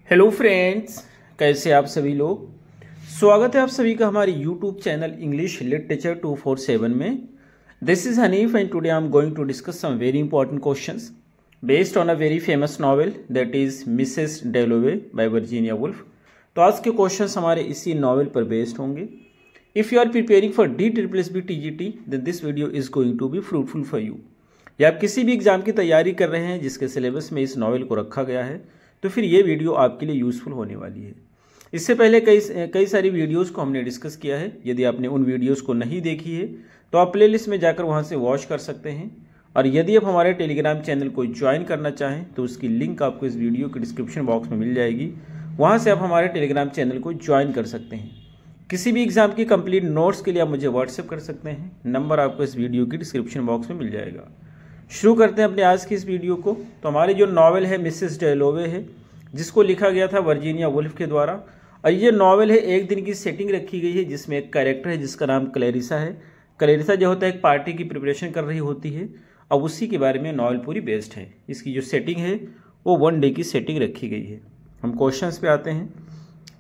Hello friends, कैसे आप सभी लोग। स्वागत है आप सभी का हमारे यूट्यूब चैनल इंग्लिश लिटरेचर 247 में। This is Hanif and today I am going to discuss some very important questions based on a very famous novel that is Mrs Dalloway by Virginia Woolf. तो आज के क्वेश्चंस हमारे इसी novel पर based होंगे। If you are preparing for DSSB TGT then this video is going to be fruitful for you. या आप किसी भी एग्जाम की तैयारी कर रहे हैं जिसके सिलेबस में इस नॉवेल को रखा गया है तो फिर ये वीडियो आपके लिए यूज़फुल होने वाली है। इससे पहले कई सारी वीडियोस को हमने डिस्कस किया है। यदि आपने उन वीडियोस को नहीं देखी है तो आप प्लेलिस्ट में जाकर वहां से वॉच कर सकते हैं। और यदि आप हमारे टेलीग्राम चैनल को ज्वाइन करना चाहें तो उसकी लिंक आपको इस वीडियो के डिस्क्रिप्शन बॉक्स में मिल जाएगी। वहाँ से आप हमारे टेलीग्राम चैनल को ज्वाइन कर सकते हैं। किसी भी एग्जाम की कंप्लीट नोट्स के लिए आप मुझे व्हाट्सएप कर सकते हैं। नंबर आपको इस वीडियो की डिस्क्रिप्शन बॉक्स में मिल जाएगा। शुरू करते हैं अपने आज की इस वीडियो को। तो हमारी जो नॉवेल है मिसेस डेलोवे है, जिसको लिखा गया था वर्जीनिया वुल्फ के द्वारा। और ये नॉवेल है, एक दिन की सेटिंग रखी गई है जिसमें एक कैरेक्टर है जिसका नाम क्लैरिसा है। क्लैरिसा जो होता है एक पार्टी की प्रिपरेशन कर रही होती है। अब उसी के बारे में नॉवेल पूरी बेस्ड है। इसकी जो सेटिंग है वो 1 डे की सेटिंग रखी गई है। हम क्वेश्चंस पे आते हैं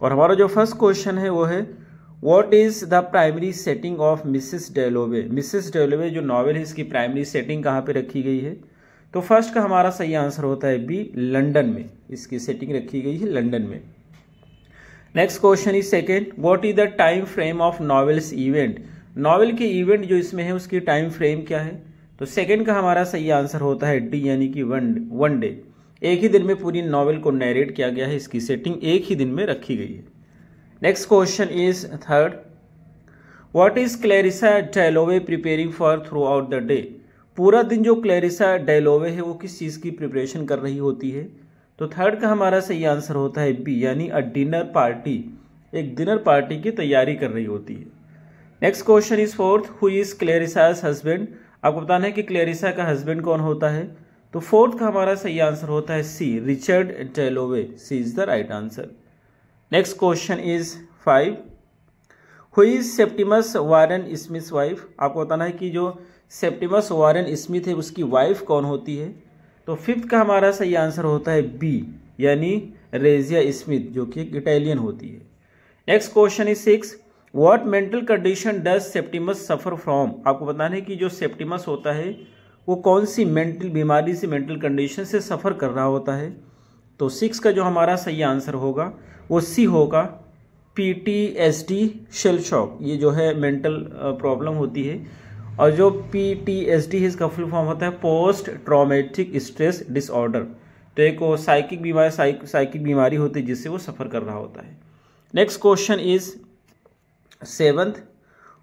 और हमारा जो फर्स्ट क्वेश्चन है वो है what is the primary setting of Mrs डेलोवे। Mrs डेलोवे जो नॉवेल है इसकी प्राइमरी सेटिंग कहाँ पे रखी गई है। तो फर्स्ट का हमारा सही आंसर होता है बी, लंदन में। इसकी सेटिंग रखी गई है लंदन में। Next question is second, what is the time frame of novels event. Novel के इवेंट जो इसमें है उसकी टाइम फ्रेम क्या है। तो सेकेंड का हमारा सही आंसर होता है डी, यानी कि वन डे। एक ही दिन में पूरी नॉवेल को नरेट किया गया है। इसकी सेटिंग एक ही दिन में रखी गई है। Next question is third, what is Clarissa डेलोवे preparing for through out the day. पूरा दिन जो क्लैरिसा डेलोवे है वो किस चीज़ की प्रिपरेशन कर रही होती है। तो थर्ड का हमारा सही आंसर होता है बी, यानी अ डिनर पार्टी। एक डिनर पार्टी की तैयारी कर रही होती है। Next question is fourth, who is Clarissa's husband. आपको बताना है कि क्लैरिसा का हस्बैंड कौन होता है। तो फोर्थ का हमारा सही आंसर होता है C, Richard Dalloway. C is the right answer. Next question is 5, who is Septimus Warren Smith wife. आपको बताना है कि जो सेप्टिमस वारेन स्मिथ है उसकी वाइफ कौन होती है। तो फिफ्थ का हमारा सही आंसर होता है बी, यानी रेजिया स्मिथ, जो कि एक इटालियन होती है। Next question is 6, what mental condition does Septimus suffer from. आपको बताना है कि जो सेप्टिमस होता है वो कौन सी मेंटल बीमारी से, मेंटल कंडीशन से सफ़र कर रहा होता है। तो 6 का जो हमारा सही आंसर होगा वो सी होगा, PTSD शेल शॉक। ये जो है मेंटल प्रॉब्लम होती है। और जो PTSD है इसका फुल फॉर्म होता है पोस्ट ट्रॉमेटिक स्ट्रेस डिसऑर्डर। तो एक वो साइकिक बीमारी होती है जिससे वो सफ़र कर रहा होता है। Next question is 7th,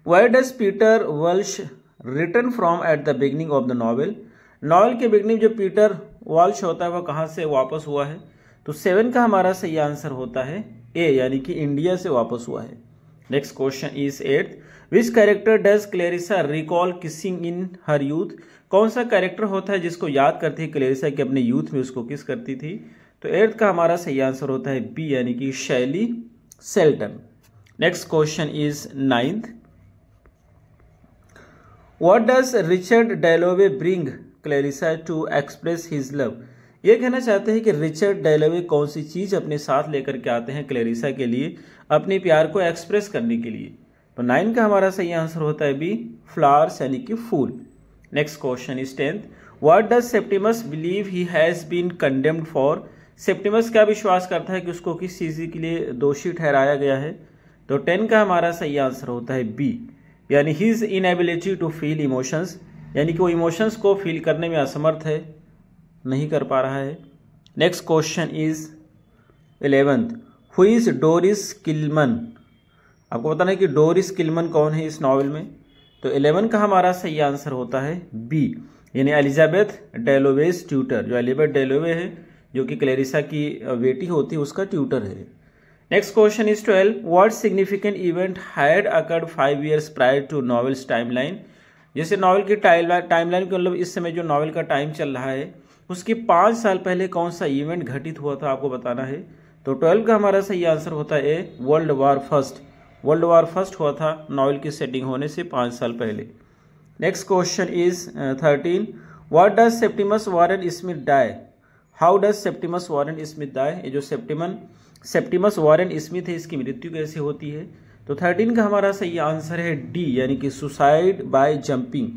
where does Peter Walsh return from at the beginning of the novel. Novel के बिगनिंग जो पीटर वॉल्श होता है वह कहाँ से वापस हुआ है। तो 7 का हमारा सही आंसर होता है ए, यानी कि इंडिया से वापस हुआ है। Next question is 8th, which character does Clarissa recall kissing in her youth. कौन सा कैरेक्टर होता है जिसको याद करती है क्लैरिसा कि अपने यूथ में उसको किस करती थी। तो 8th का हमारा सही आंसर होता है बी, यानी कि Sally Seton. Next question is 9th, what does Richard Dalloway bring Clarissa to express his love. ये कहना चाहते हैं कि रिचर्ड डेलोवे कौन सी चीज़ अपने साथ लेकर के आते हैं क्लैरिसा के लिए, अपने प्यार को एक्सप्रेस करने के लिए। तो 9 का हमारा सही आंसर होता है बी, फ्लावर्स, यानी कि फूल। Next question is 10th, what does Septimus believe he has been condemned for. Septimus क्या विश्वास करता है कि उसको किस चीज़ के लिए दोषी ठहराया गया है। तो 10 का हमारा सही आंसर होता है बी, यानी his inability to feel emotions, यानी कि वो इमोशंस को फील करने में असमर्थ है, नहीं कर पा रहा है। Next question is 11th, who is Doris Kilman. आपको बताना है कि डोरिस किलमन कौन है इस नॉवेल में। तो 11 का हमारा सही आंसर होता है बी, यानी एलिजाबेथ डेलोवेज ट्यूटर। जो एलिजाबेथ डेलोवे है जो कि क्लैरिसा की बेटी होती है उसका ट्यूटर है। Next question is 12, what significant event had occurred 5 years prior to novel's timeline. जैसे नॉवेल की टाइमलाइन के मतलब इस समय जो नॉवेल का टाइम चल रहा है उसके 5 साल पहले कौन सा इवेंट घटित हुआ था आपको बताना है। तो 12 का हमारा सही आंसर होता है A, World War first. World War first हुआ था नॉवेल की सेटिंग होने से 5 साल पहले। Next question is 13, what does Septimus Warren Smith die. How does Septimus Warren Smith die, ये जो सेप्टिमस वॉरेन स्मिथ है इसकी मृत्यु कैसे होती है? तो 13 का हमारा सही आंसर है डी, यानी कि सुसाइड बाय जंपिंग।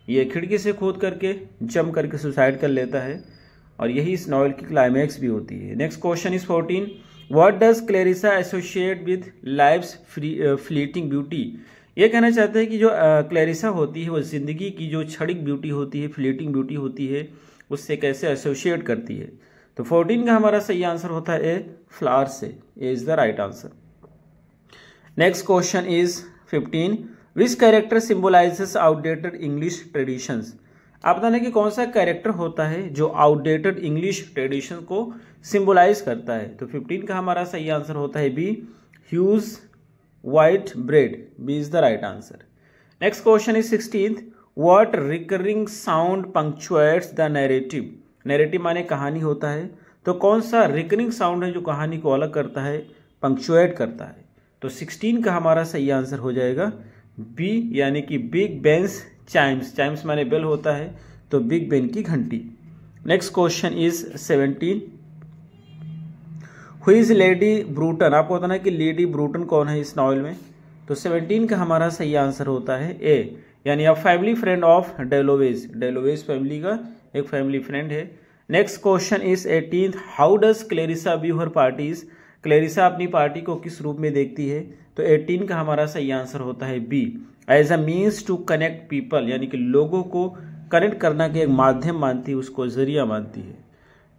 ये खिड़की से कूद करके जंप करके सुसाइड कर लेता है और यही इस नॉवेल की क्लाइमैक्स भी होती है। Next question is 14, what does Clarissa associate with life's fleeting beauty. ये कहना चाहते हैं कि जो क्लेरिसा होती है वो जिंदगी की जो क्षणिक ब्यूटी होती है, फ्लीटिंग ब्यूटी होती है, उससे कैसे एसोसिएट करती है? तो 14 का हमारा सही आंसर होता है ए, फ्लावर से। A is the right answer. Next question is 15, which character symbolises outdated English traditions. आप बताना कि कौन सा कैरेक्टर होता है जो आउटडेटेड इंग्लिश ट्रेडिशन को सिंबलाइज करता है? तो 15 का हमारा सही आंसर होता है B, Hugh Whitbread. B is the right answer. Next question is 16th, what recurring sound punctuates the narrative. Narrative माने कहानी होता है, तो कौन सा रिकरिंग साउंड है जो कहानी को अलग करता है, पंक्चुएट करता है? तो 16 का हमारा सही आंसर हो जाएगा बी, यानी कि बिग बेन्स चाइम्स। चाइम्स माने बेल होता है, तो बिग बेन की घंटी। Next question is 17, who is Lady Bruton. आपको बताना है कि लेडी ब्रूटन कौन है इस नॉवेल में? तो 17 का हमारा सही आंसर होता है ए, यानी a family friend of Dalloways. Dalloways family का एक फैमिली फ्रेंड है। Next question is 18th, how does Clarissa view her parties. Clarissa अपनी पार्टी को किस रूप में देखती है? तो 18 का हमारा सही आंसर होता है B, as a means to connect people, यानी कि लोगों को कनेक्ट करना के एक माध्यम मानती है, उसको जरिया मानती है।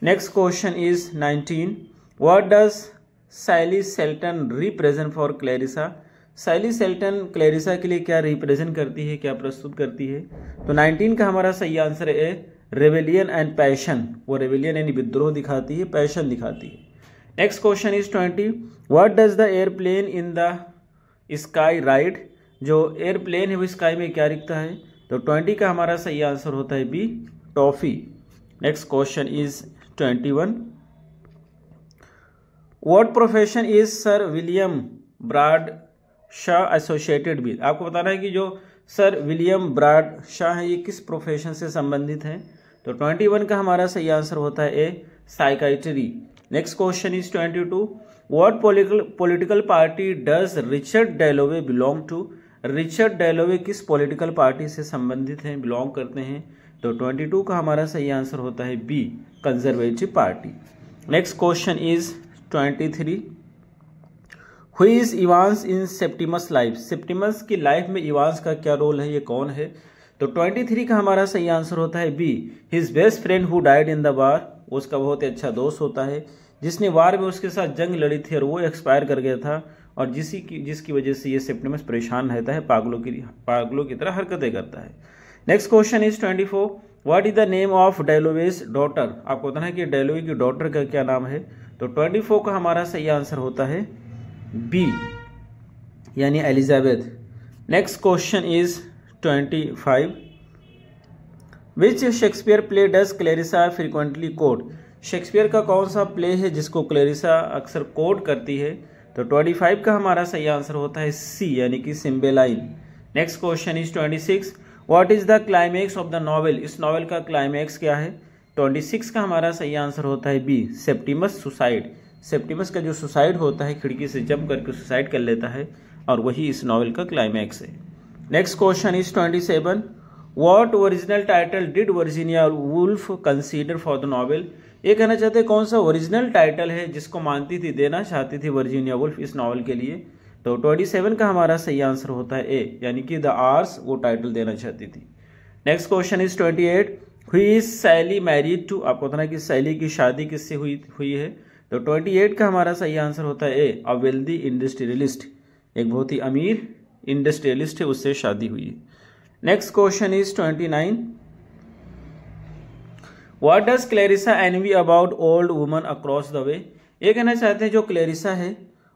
Next question is 19, what does Sally Seton represent for Clarissa. Sally Seton Clarissa के लिए क्या रिप्रेजेंट करती है, क्या प्रस्तुत करती है? तो 19 का हमारा सही आंसर है रेवेलियन एंड पैशन। वो रेवेलियन यानी विद्रोह दिखाती है, पैशन दिखाती है। Next question is 20, what does the airplane in the sky right. जो एयरप्लेन है वो स्काई में क्या दिखता है? तो 20 का हमारा सही आंसर होता है B, toffee. Next question is 21, what profession is Sir William Bradshaw associated with. आपको बताना है कि जो सर विलियम ब्राड शाह है ये किस प्रोफेशन से संबंधित हैं? तो 21 का हमारा सही आंसर होता है A, psychiatry. Next question is 22, what political party does Richard Dalloway belong to. Richard Dalloway किस पॉलिटिकल पार्टी से संबंधित हैं, बिलोंग करते हैं? तो 22 का हमारा सही आंसर होता है B, Conservative Party. Next question is 23, who is Evans in Septimus life. Septimus की लाइफ में इवांस का क्या रोल है, ये कौन है? तो 23 का हमारा सही आंसर होता है B, his best friend who died in the war. उसका बहुत ही अच्छा दोस्त होता है जिसने वार में उसके साथ जंग लड़ी थी और वो एक्सपायर कर गया था, और जिसकी वजह से ये सेप्टिमस परेशान रहता है, पागलों की तरह हरकतें करता है। Next question is 24, what is the name of Dalloway's daughter. आपको बताना है कि डेलोवे की डॉटर का क्या नाम है? तो 24 का हमारा सही आंसर होता है बी, यानी Elizabeth. Next question is 25, which Shakespeare play does Clarissa frequently quote. Shakespeare का कौन सा प्ले है जिसको क्लेरिसा अक्सर कोट करती है? तो 25 का हमारा सही आंसर होता है सी, यानी कि Cymbeline. Next question is 26, what is the climax of the novel. इस नॉवेल का क्लाइमैक्स क्या है? 26 का हमारा सही आंसर होता है बी, सेप्टिमस सुसाइड। सेप्टिमस का जो सुसाइड होता है, खिड़की से जंप करके सुसाइड कर लेता है, और वही इस नॉवेल का क्लाइमैक्स है। Next question is 27, what original title did Virginia Woolf consider for the novel. ये कहना चाहते हैं कौन सा ओरिजिनल टाइटल है जिसको मानती थी, देना चाहती थी वर्जीनिया वुल्फ इस नॉवेल के लिए? तो 27 का हमारा सही आंसर होता है ए, यानी कि द आर्स वो टाइटल देना चाहती थी। Next question is 28, who is Sally married to. आपको पता है कि सैली की शादी किससे हुई है? तो 28 का हमारा सही आंसर होता है ए, अ वेल्दी इंडस्ट्रियलिस्ट। एक बहुत ही अमीर इंडस्ट्रियलिस्ट है, उससे शादी हुई है। Next question is 29, what does Clarissa envy about old woman across the way. ये कहना चाहते हैं जो क्लेरिसा है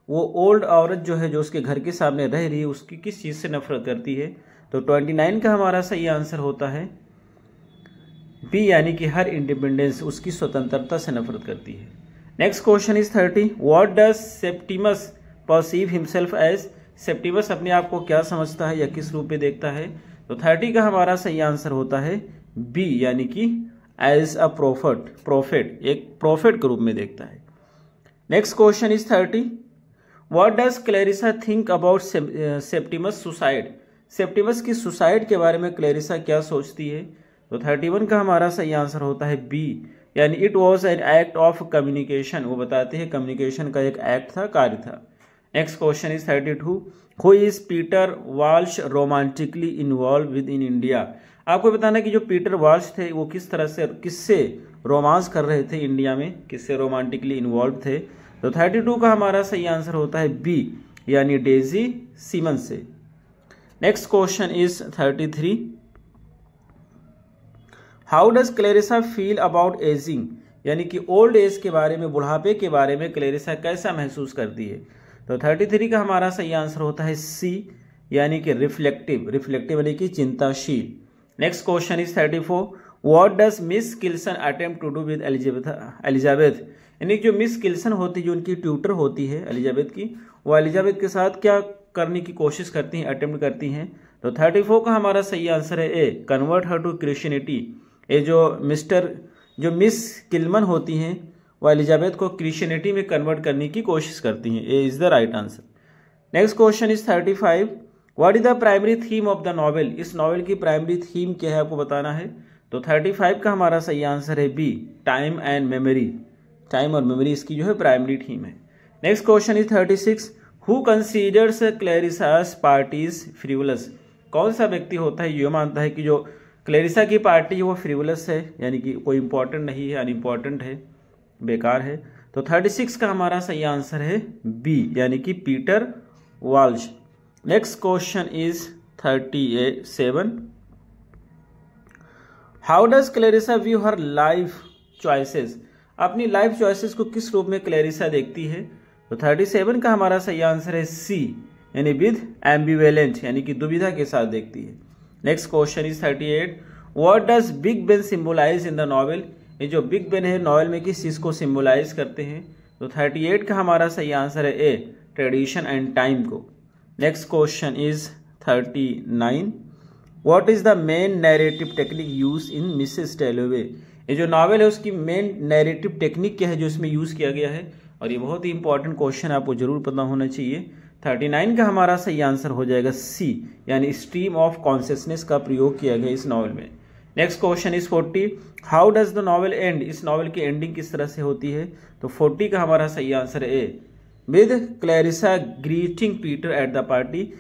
वो ओल्ड औरत जो है, जो उसके घर के सामने रह रही है, उसकी किस चीज़ से नफरत करती है? तो 29 का हमारा सही आंसर होता है बी, यानी कि हर इंडिपेंडेंस, उसकी स्वतंत्रता से नफरत करती है। Next question is 30, what does Septimus perceive himself as. Septimus अपने आप को क्या समझता है या किस रूप में देखता है? तो 30 का हमारा सही आंसर होता है बी, यानी कि एज अ प्रोफेट, एक प्रोफेट के रूप में देखता है। Next question is 30, what does Clarissa think about Septimus suicide. Septimus की सुसाइड के बारे में क्लैरिसा क्या सोचती है? तो 31 का हमारा सही आंसर होता है बी, यानी it was an act of communication. वो बताते हैं कम्युनिकेशन का एक एक्ट था, कार्य था। Next question is 32, who is Peter Walsh romantically involve with in India. आपको बताना कि जो पीटर वाल्श थे वो किस तरह से, किससे रोमांस कर रहे थे इंडिया में, किससे रोमांटिकली इन्वॉल्व थे। तो 32 का हमारा सही आंसर होता है बी, यानी डेजी सीमन से। Next question is 33, how does Clarissa feel about ageing, यानी कि ओल्ड एज के बारे में, बुढ़ापे के बारे में क्लैरिसा कैसा महसूस करती है। तो 33 का हमारा सही आंसर होता है सी, यानी कि रिफ्लेक्टिव यानी कि चिंताशील। Next question is 34, what does Miss Kilman attempt to do with Elizabeth, यानी जो मिस किल्सन होती है, जो उनकी ट्यूटर होती है एलिजाबेथ की, वो एलिजाबेथ के साथ क्या करने की कोशिश करती हैं, अटेम्प्ट करती हैं। तो 34 का हमारा सही आंसर है ए, कन्वर्ट हर टू क्रिश्चियनिटी। ये जो मिस किल्मन होती हैं वो एलिजाबेथ को क्रिश्चियनिटी में कन्वर्ट करने की कोशिश करती हैं। A is the right answer. Next question is 35, what is the primary theme of the novel. इस नॉवेल की प्राइमरी थीम क्या है आपको बताना है। तो 35 का हमारा सही आंसर है B, time and memory. Time और मेमोरी इसकी जो है प्राइमरी थीम है। Next question is 36, who considers Clarissa's parties frivolous. कौन सा व्यक्ति होता है ये मानता है कि जो क्लैरिसा की पार्टी है वो फ्रिवलस है, यानी कि कोई इंपॉर्टेंट नहीं है, अनइम्पॉर्टेंट है, बेकार है। तो 36 का हमारा सही आंसर है बी, यानी कि Peter Walsh. Next question is 37, how does Clarissa view her life choices. अपनी लाइफ चॉइसेस को किस रूप में क्लैरिसा देखती है। तो 37 का हमारा सही आंसर है सी, यानी विद एम्बिवेलेंट, यानी कि दुविधा के साथ देखती है। Next question is 38, what does Big Ben symbolize in the novel. ये जो बिग बेन है नॉवेल में किस चीज़ को सिंबलाइज करते हैं। तो 38 का हमारा सही आंसर है ए, ट्रेडिशन एंड टाइम को। Next question is 39, what is the main narrative technique use in Mrs डैलोवे। ये जो नॉवेल है उसकी मेन नैरेटिव टेक्निक क्या है जो इसमें यूज किया गया है, और ये बहुत ही इंपॉर्टेंट क्वेश्चन आपको जरूर पता होना चाहिए। 39 का हमारा सही आंसर हो जाएगा सी, यानी स्ट्रीम ऑफ कॉन्शियसनेस का प्रयोग किया गया इस नॉवेल में। Next question is 40, how does the novel and. इस नॉवेल की एंडिंग किस तरह से होती है। तो 40 का हमारा सही आंसर है A, with Clarissa greeting Peter at the party.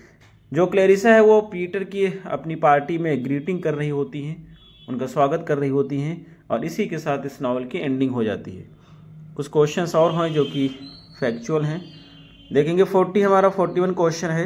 जो क्लैरिसा है वो पीटर की अपनी पार्टी में ग्रीटिंग कर रही होती हैं, उनका स्वागत कर रही होती हैं, और इसी के साथ इस नॉवेल की एंडिंग हो जाती है। कुछ क्वेश्चंस और हैं जो कि फैक्चुअल हैं, देखेंगे। 41 क्वेश्चन है,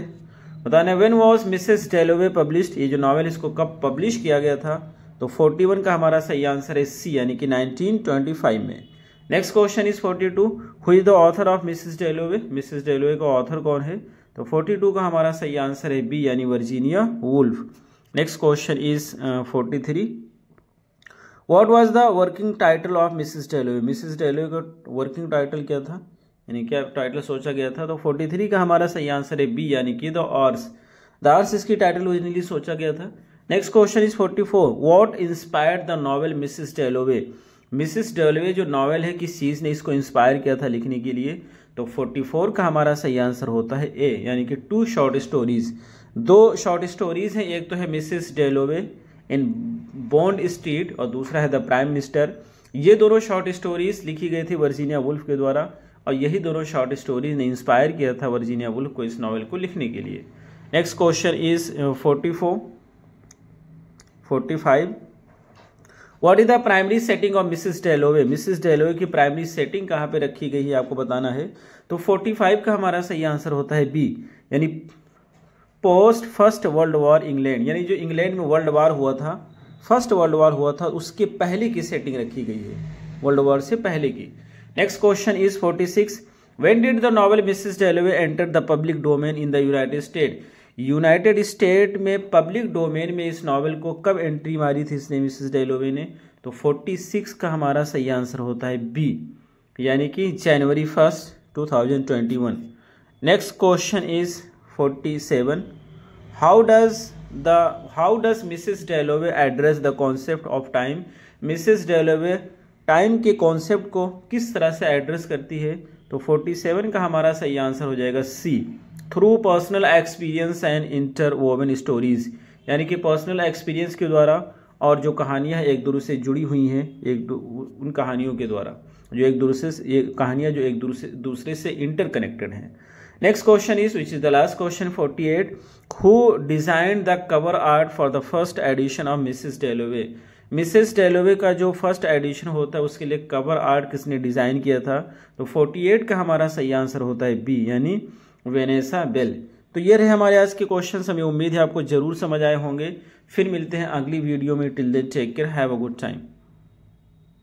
बताना व्हेन वाज मिसेस डैलोवे पब्लिश्ड। ये जो नॉवेल इसको कब पब्लिश किया गया था। तो 41 का हमारा सही आंसर है सी, यानी कि 1925 में। Next question is 42, who is the author of Mrs डैलोवे। Mrs डैलोवे का ऑथर कौन है। तो 42 का हमारा सही आंसर है बी, यानी Virginia Woolf. Next question is 43, what was the working title of Mrs डैलोवे। Mrs डैलोवे का वर्किंग टाइटल क्या था, यानी क्या टाइटल सोचा गया था। तो 43 का हमारा सही आंसर है बी, यानी कि द आर्स। द आर्स इसकी टाइटल ओरिजिनली सोचा गया था। Next question is 44, what inspired the novel Mrs डैलोवे। Mrs डैलोवे जो नॉवेल है किस चीज़ ने इसको इंस्पायर किया था लिखने के लिए। तो 44 का हमारा सही आंसर होता है ए, यानी कि 2 शॉर्ट स्टोरीज। 2 शॉर्ट स्टोरीज हैं, एक तो है मिसेस डैलोवे इन बॉन्ड स्ट्रीट और दूसरा है द प्राइम मिनिस्टर। ये दोनों शॉर्ट स्टोरीज लिखी गई थी वर्जीनिया वुल्फ के द्वारा, और यही दोनों शॉर्ट स्टोरीज ने इंस्पायर किया था वर्जीनिया वुल्फ को इस नॉवेल को लिखने के लिए। Next question is 45, what is the primary setting of Mrs डैलोवे। Mrs डैलोवे की प्राइमरी सेटिंग कहाँ पे रखी गई है आपको बताना है। तो 45 का हमारा सही आंसर होता है बी, यानी post first world war England, यानी जो इंग्लैंड में वर्ल्ड वार हुआ था, फर्स्ट वर्ल्ड वार हुआ था, उसके पहले की सेटिंग रखी गई है, वर्ल्ड वॉर से पहले की। Next question is 46, when did the novel Mrs डैलोवे enter the public domain in the United state. United state में पब्लिक डोमेन में इस नॉवेल को कब एंट्री मारी थी इसने, मिसेस डैलोवे ने। तो 46 का हमारा सही आंसर होता है बी, यानी कि जनवरी 1, 2021। Next question is 47, how does Mrs डैलोवे address the concept of time. Mrs डेलोवे time के कॉन्सेप्ट को किस तरह से एड्रेस करती है? तो 47 का हमारा सही आंसर हो जाएगा C, through personal experience and interwoven stories, यानी कि पर्सनल एक्सपीरियंस के द्वारा और जो कहानियाँ एक दूसरे से जुड़ी हुई हैं उन कहानियों के द्वारा, जो एक दूसरे से, ये कहानियाँ जो एक दूसरे से इंटरकनेक्टेड हैं। Next question is which is the last question 48, who designed the cover art for the first edition of Mrs डेलोवे? Mrs डेलोवे का जो फर्स्ट एडिशन होता है उसके लिए कवर आर्ट किसने डिजाइन किया था? तो 48 का हमारा सही आंसर होता है बी, यानी वेनेसा बेल। तो ये रहे हमारे आज के क्वेश्चन, हमें उम्मीद है आपको जरूर समझ आए होंगे। फिर मिलते हैं अगली वीडियो में। Till then take care, have a good time.